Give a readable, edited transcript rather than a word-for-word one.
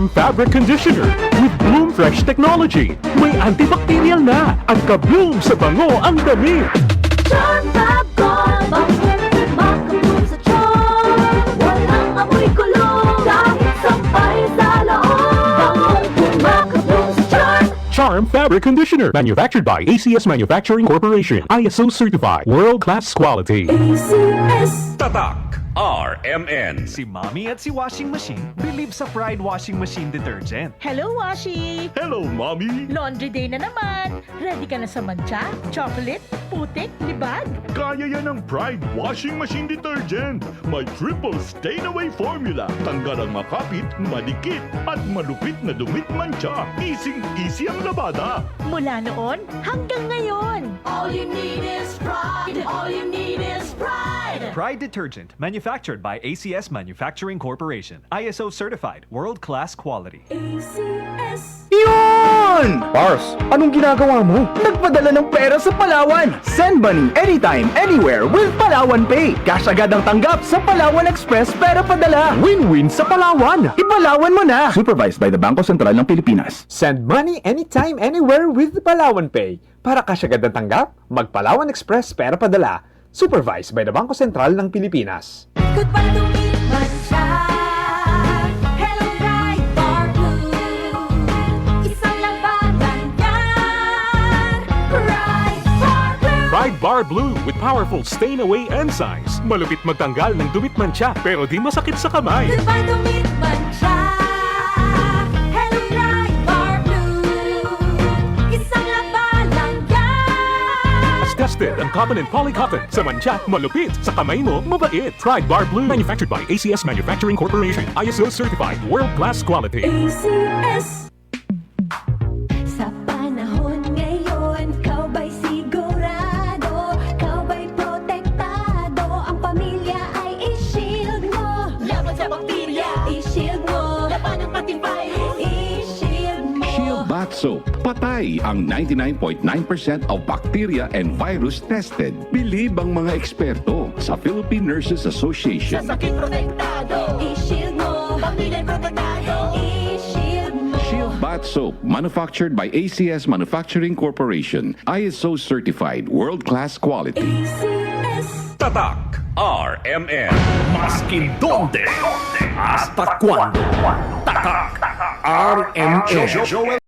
Charm Fabric Conditioner with Bloom Fresh Technology. May antibacterial na at ka-bloom sa bango ang damit. Charm Fab Gold, bangong makabloom sa charm. Walang amoy kulong, kahit sampay sa loob. Bangong makabloom sa charm. Charm Fabric Conditioner, manufactured by ACS Manufacturing Corporation. ISO certified, world-class quality. ACS. Tatak RMN. Si Mommy at si Washing Machine believe sa Pride Washing Machine Detergent. Hello, Washi! Hello, Mommy. Laundry day na naman. Ready ka na sa mancha, chocolate, putik, libag? Kaya yan ng Pride Washing Machine Detergent. May triple stain-away formula. Tanggal ang makapit, madikit, at malupit na dumit mancha. Easy ang labada. Mula noon hanggang ngayon. All you need is pride. All you need is pride. Pride Detergent, manufactured by ACS Manufacturing Corporation. ISO certified, world-class quality. ACS. Yun! Pars, anong ginagawa mo? Nagpadala ng pera sa Palawan. Send money anytime, anywhere with Palawan Pay. Cash agad ang tanggap sa Palawan Express pera padala. Win-win sa Palawan. Ipalawan mo na! Supervised by the Bangko Sentral ng Pilipinas. Send money anytime, anywhere with Palawan Pay. Para cash agad ang tanggap, mag-Palawan Express pera padala. Supervised by the Bangko Sentral ng Pilipinas. Goodbye to me, mancha. Hello, bright bar blue. Isang labanan yan. Bright bar blue. Pride Bar Blue with powerful stain-away enzymes. Malupit magtanggal ng dumit mancha pero di masakit sa kamay. Goodbye to me, mancha. Hello, bright bar blue. Isang labanan yan. As tested ang cotton and polycotton. Sa mancha, malupit. Sa kamay mo, mabait. Pride Bar Blue. Manufactured by ACS Manufacturing Corporation. ISO certified. World-class quality. ACS. Sa panahon ngayon, kau ba'y sigurado? Kau ba'y protektado? Ang pamilya ay i-shield mo. Laban sa bakterya, i-shield mo. Laban ng patibay, i-shield mo. Shield Bath Soap. Patay ang 99.9% of bacteria and virus tested. Believe ang mga eksperto sa Philippine Nurses Association. Sa sakit protektado, i-shield mo. Pamilya protektado, i-shield mo. Shield Bath Soap, manufactured by ACS Manufacturing Corporation. ISO certified, world-class quality. ACS. Tatak RMN. Maskin donde, hasta cuando. Tatak RMN.